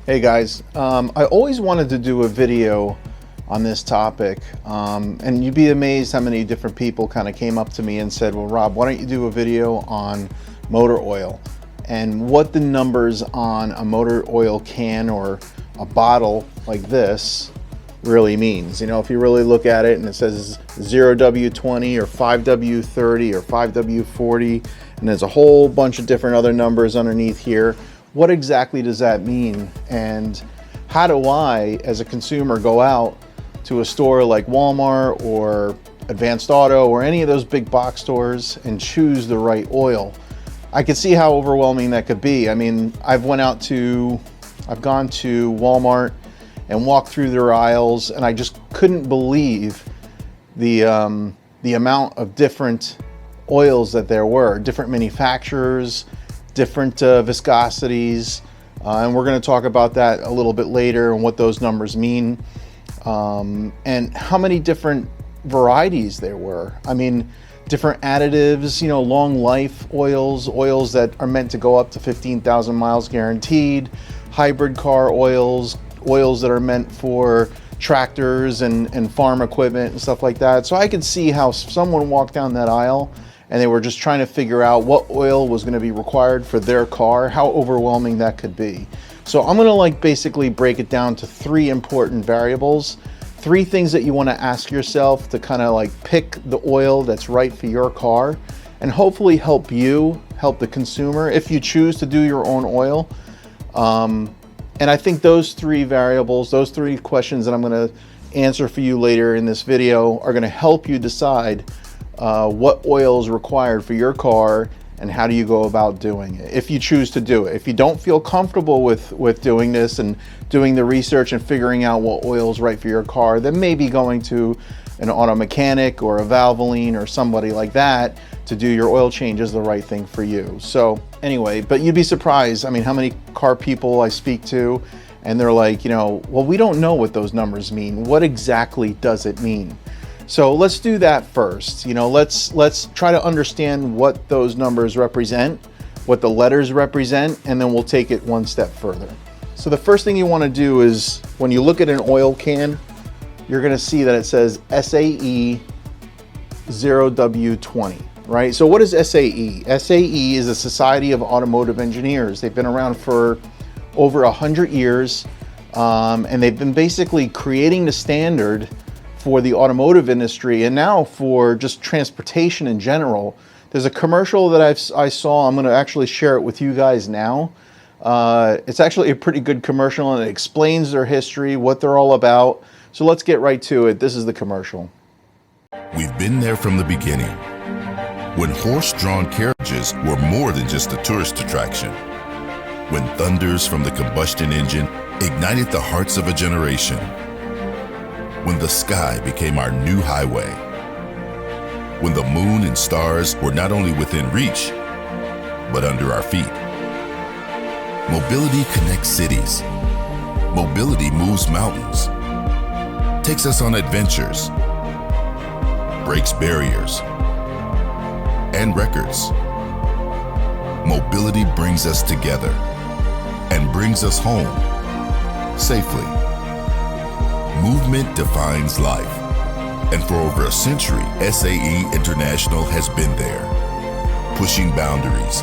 Hey guys, I always wanted to do a video on this topic, and you'd be amazed how many different people kind of came up to me and said, well, Rob, why don't you do a video on motor oil and what the numbers on a motor oil can or a bottle like this really means. You know, if you really look at it and it says 0W20 or 5W30 or 5W40, and there's a whole bunch of different other numbers underneath here. What exactly does that mean? And how do I, as a consumer, go out to a store like Walmart or Advanced Auto or any of those big box stores and choose the right oil? I could see how overwhelming that could be. I mean, I've gone to Walmart and walked through their aisles, and I just couldn't believe the amount of different oils that there were, different manufacturers, different viscosities, and we're going to talk about that a little bit later and what those numbers mean, and how many different varieties there were. I mean, different additives, you know, long life oils that are meant to go up to 15,000 miles guaranteed, hybrid car oils that are meant for tractors and farm equipment and stuff like that. So I could see how someone walked down that aisle and they were just trying to figure out what oil was going to be required for their car, how overwhelming that could be. So I'm going to basically break it down to three important variables, three things that you want to ask yourself to kind of pick the oil that's right for your car, and hopefully help the consumer if you choose to do your own oil. And I think those three variables, those three questions that I'm going to answer for you later in this video are going to help you decide what oil is required for your car and how do you go about doing it if you choose to do it. If you don't feel comfortable with doing this and doing the research and figuring out what oil is right for your car, then maybe going to an auto mechanic or a Valvoline or somebody like that to do your oil change is the right thing for you. So anyway, but you'd be surprised, I mean, how many car people I speak to and they're like, you know, well, we don't know what those numbers mean. What exactly does it mean? So let's do that first. You know, let's try to understand what those numbers represent, what the letters represent, and then we'll take it one step further. So the first thing you want to do is when you look at an oil can, you're going to see that it says SAE 0W20, right? So what is SAE? SAE is a Society of Automotive Engineers. They've been around for over 100 years, and they've been basically creating the standard for the automotive industry and now for just transportation in general. There's a commercial that I saw. I'm going to actually share it with you guys now. It's actually a pretty good commercial and it explains their history, what they're all about. So let's get right to it. This is the commercial. We've been there from the beginning, when horse-drawn carriages were more than just a tourist attraction, when thunders from the combustion engine ignited the hearts of a generation, when the sky became our new highway, when the moon and stars were not only within reach, but under our feet. Mobility connects cities. Mobility moves mountains, takes us on adventures, breaks barriers and records. Mobility brings us together and brings us home safely. Movement defines life, and for over a century, SAE International has been there, pushing boundaries,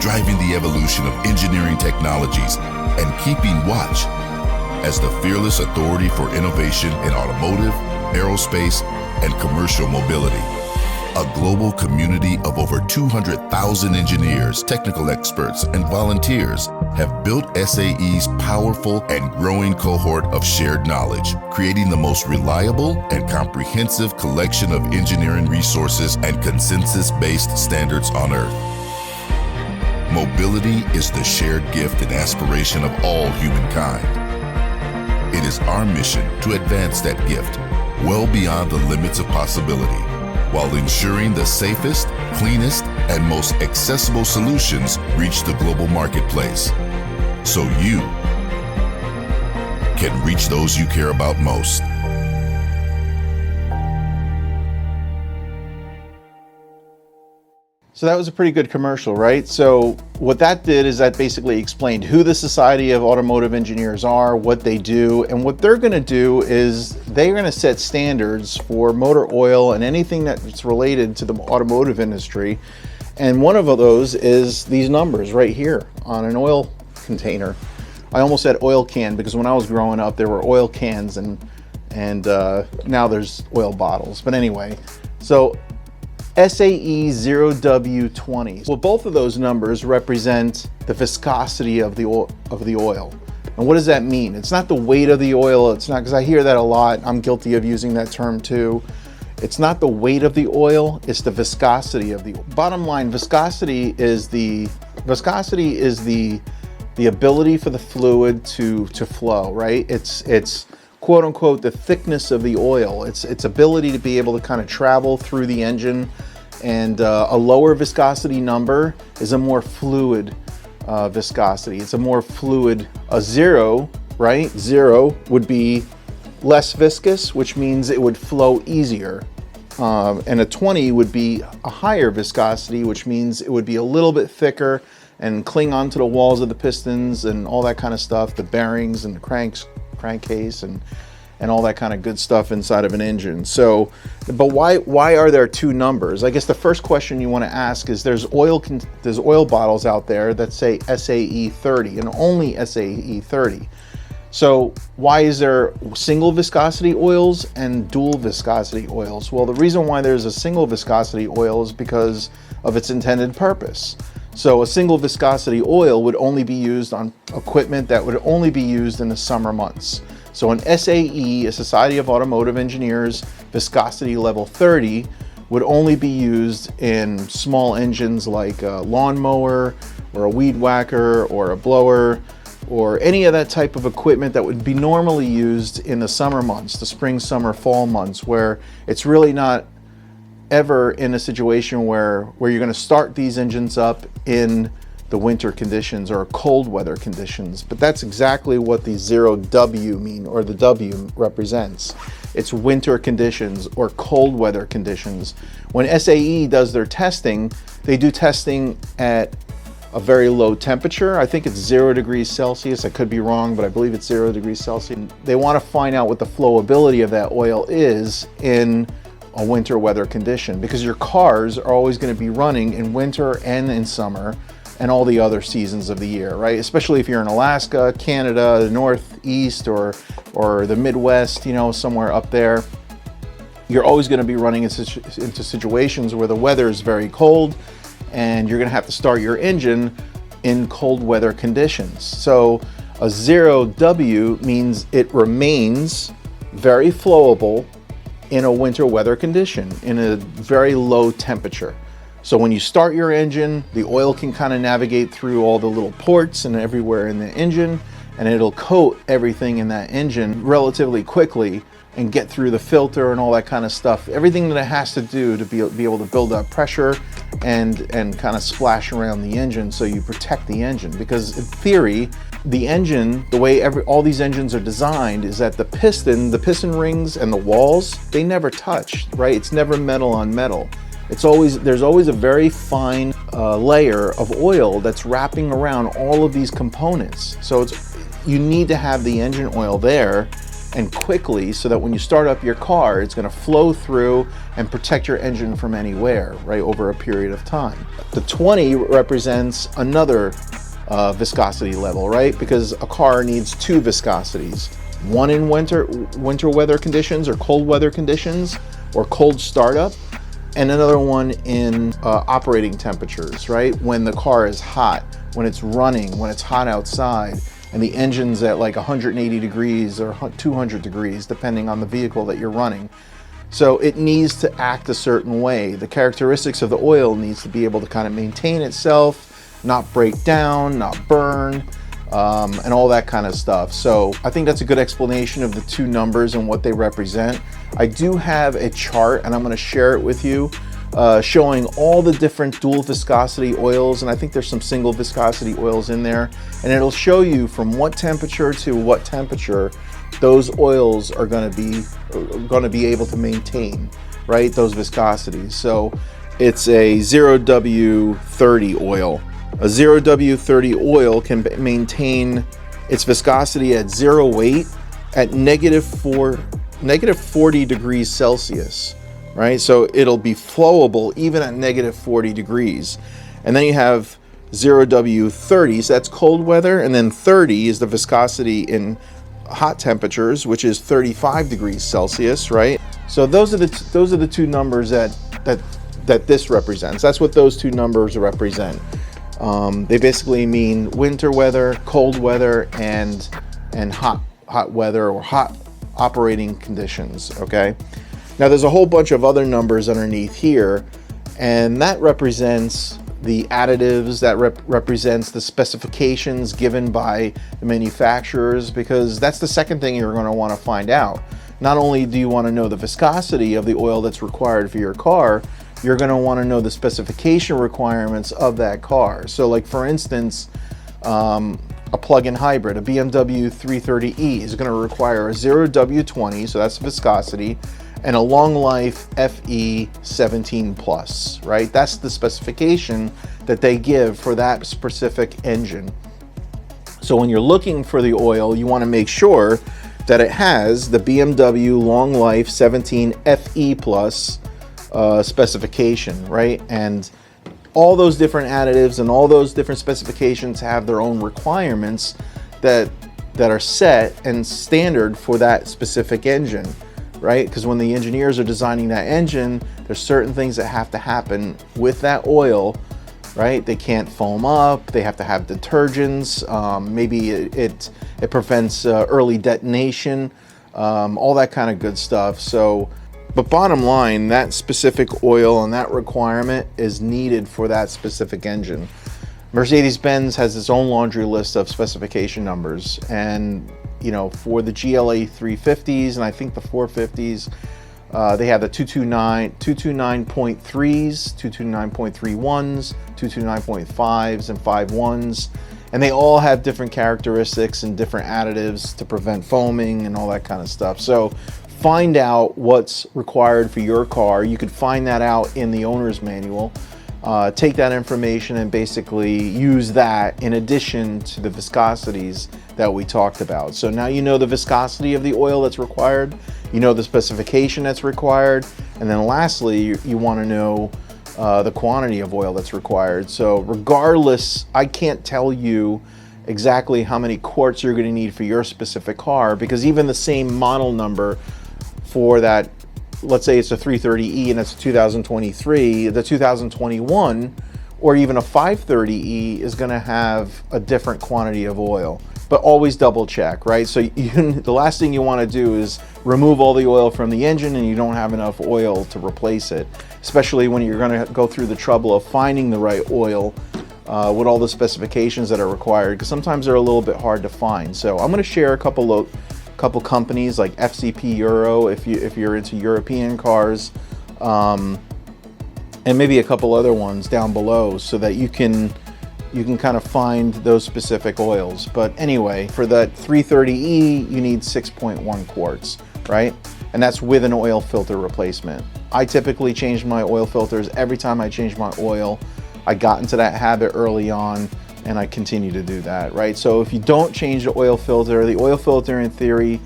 driving the evolution of engineering technologies, and keeping watch as the fearless authority for innovation in automotive, aerospace, and commercial mobility. A global community of over 200,000 engineers, technical experts, and volunteers have built SAE's powerful and growing cohort of shared knowledge, creating the most reliable and comprehensive collection of engineering resources and consensus-based standards on Earth. Mobility is the shared gift and aspiration of all humankind. It is our mission to advance that gift well beyond the limits of possibility, while ensuring the safest, cleanest, and most accessible solutions reach the global marketplace, so you can reach those you care about most. So that was a pretty good commercial, right? So what that did is that basically explained who the Society of Automotive Engineers are, what they do, and what they're going to do is they're going to set standards for motor oil and anything that's related to the automotive industry. And one of those is these numbers right here on an oil container. I almost said oil can because when I was growing up there were oil cans and now there's oil bottles. But anyway, so SAE 0W20. Well, both of those numbers represent the viscosity of the oil. And what does that mean? It's not the weight of the oil. It's not, because I hear that a lot. I'm guilty of using that term too. It's not the weight of the oil, it's the viscosity of the oil. Bottom line, viscosity is the ability for the fluid to flow, right? It's quote unquote the thickness of the oil. Its ability to be able to kind of travel through the engine, and a lower viscosity number is a more fluid viscosity. It's a more fluid. A 0, right? 0 would be less viscous, which means it would flow easier. And a 20 would be a higher viscosity, which means it would be a little bit thicker and cling onto the walls of the pistons and all that kind of stuff, the bearings and the crankcase and all that kind of good stuff inside of an engine. So, but why are there two numbers? I guess the first question you want to ask is there's oil bottles out there that say SAE 30 and only SAE 30. So why is there single viscosity oils and dual viscosity oils? Well, the reason why there's a single viscosity oil is because of its intended purpose. So a single viscosity oil would only be used on equipment that would only be used in the summer months. So an SAE, a Society of Automotive Engineers, viscosity level 30 would only be used in small engines like a lawnmower or a weed whacker or a blower or any of that type of equipment that would be normally used in the summer months, the spring, summer, fall months, where it's really not ever in a situation where you're going to start these engines up in the winter conditions or cold weather conditions. But that's exactly what the 0W mean, or the W represents. It's winter conditions or cold weather conditions. When SAE does their testing, they do testing at a very low temperature. I think it's 0 degrees Celsius. I could be wrong, but I believe it's 0 degrees Celsius. They want to find out what the flowability of that oil is in a winter weather condition, because your cars are always going to be running in winter and in summer and all the other seasons of the year, right? Especially if you're in Alaska, Canada, the Northeast, or the Midwest, you know, somewhere up there. You're always going to be running into situations where the weather is very cold and you're going to have to start your engine in cold weather conditions. So a 0W means it remains very flowable in a winter weather condition, in a very low temperature. So when you start your engine, the oil can kind of navigate through all the little ports and everywhere in the engine, and it'll coat everything in that engine relatively quickly and get through the filter and all that kind of stuff. Everything that it has to do to be able to build up pressure and kind of splash around the engine, so you protect the engine. Because in theory, the engine, the way all these engines are designed, is that the piston rings and the walls, they never touch, right? It's never metal on metal. There's always a very fine layer of oil that's wrapping around all of these components. So you need to have the engine oil there and quickly, so that when you start up your car, it's going to flow through and protect your engine from any wear, right, over a period of time. The 20 represents another viscosity level, right? Because a car needs two viscosities. One in winter weather conditions or cold weather conditions or cold startup, and another one in operating temperatures, right? When the car is hot, when it's running, when it's hot outside, and the engine's at like 180 degrees or 200 degrees, depending on the vehicle that you're running. So it needs to act a certain way. The characteristics of the oil needs to be able to kind of maintain itself, not break down, not burn, and all that kind of stuff. So I think that's a good explanation of the two numbers and what they represent. I do have a chart, and I'm going to share it with you, showing all the different dual viscosity oils, and I think there's some single viscosity oils in there, and it'll show you from what temperature to what temperature those oils are going to be able to maintain, right, those viscosities. So it's a 0W30 oil. A 0W30 oil can maintain its viscosity at 0 weight at -40 degrees Celsius, right? So it'll be flowable even at -40 degrees. And then you have 0W30, so that's cold weather, and then 30 is the viscosity in hot temperatures, which is 35 degrees Celsius, right? So those are the two numbers that this represents. That's what those two numbers represent. They basically mean winter weather, cold weather, and hot weather or hot operating conditions. Okay. Now there's a whole bunch of other numbers underneath here, and that represents the additives, that represents the specifications given by the manufacturers, because that's the second thing you're going to want to find out. Not only do you want to know the viscosity of the oil that's required for your car, you're going to want to know the specification requirements of that car. So like for instance, a plug-in hybrid, a BMW 330e is going to require a 0W20, so that's viscosity, and a long life FE 17 plus, right? That's the specification that they give for that specific engine. So when you're looking for the oil, you want to make sure that it has the BMW long life 17 FE plus specification, right? And all those different additives and all those different specifications have their own requirements that are set and standard for that specific engine, right? Because when the engineers are designing that engine, there's certain things that have to happen with that oil, right? They can't foam up, they have to have detergents, maybe it prevents early detonation, all that kind of good stuff. So, but bottom line, that specific oil and that requirement is needed for that specific engine. Mercedes-Benz has its own laundry list of specification numbers, and you know, for the GLA 350s and I think the 450s, they have the 229.3s, 229.31s, 229.5s, and 51s, and they all have different characteristics and different additives to prevent foaming and all that kind of stuff. So find out what's required for your car. You could find that out in the owner's manual. Take that information and basically use that in addition to the viscosities that we talked about. So now you know the viscosity of the oil that's required, you know the specification that's required, and then lastly, you want to know the quantity of oil that's required. So regardless, I can't tell you exactly how many quarts you're going to need for your specific car, because even the same model number for that, let's say it's a 330e and it's a 2023, the 2021 or even a 530e is going to have a different quantity of oil. But always double check, right? So the last thing you want to do is remove all the oil from the engine and you don't have enough oil to replace it, especially when you're going to go through the trouble of finding the right oil with all the specifications that are required, because sometimes they're a little bit hard to find. So I'm going to share a couple companies like FCP Euro if you're into European cars, and maybe a couple other ones down below so that you can kind of find those specific oils. But anyway, for that 330e, you need 6.1 quarts, right? And that's with an oil filter replacement. I typically change my oil filters every time I change my oil. I got into that habit early on, and I continue to do that, right? So if you don't change the oil filter in theory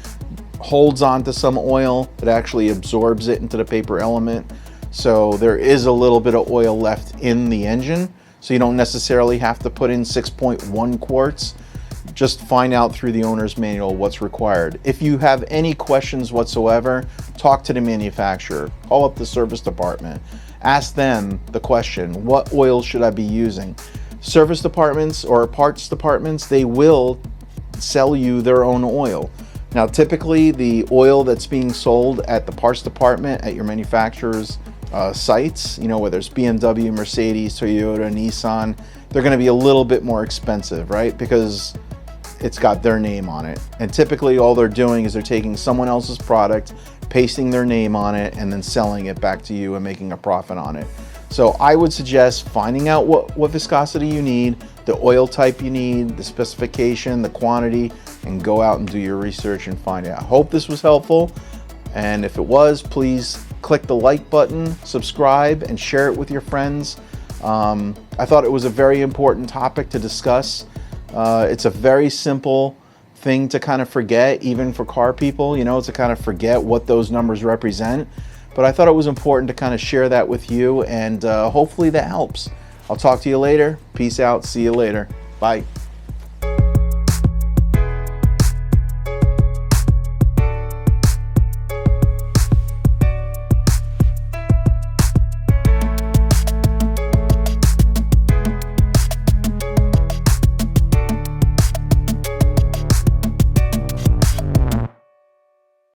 holds on to some oil. It actually absorbs it into the paper element. So there is a little bit of oil left in the engine. So you don't necessarily have to put in 6.1 quarts. Just find out through the owner's manual what's required. If you have any questions whatsoever, talk to the manufacturer. Call up the service department. Ask them the question, what oil should I be using? Service departments or parts departments, they will sell you their own oil. Now, typically the oil that's being sold at the parts department at your manufacturer's sites, you know, whether it's BMW, Mercedes, Toyota, Nissan, they're going to be a little bit more expensive, right? Because it's got their name on it. And typically all they're doing is they're taking someone else's product, pasting their name on it, and then selling it back to you and making a profit on it. So I would suggest finding out what viscosity you need, the oil type you need, the specification, the quantity, and go out and do your research and find out. I hope this was helpful. And if it was, please click the like button, subscribe, and share it with your friends. I thought it was a very important topic to discuss. It's a very simple thing to kind of forget, even for car people, you know, to kind of forget what those numbers represent. But I thought it was important to kind of share that with you, and hopefully that helps. I'll talk to you later. Peace out. See you later. Bye.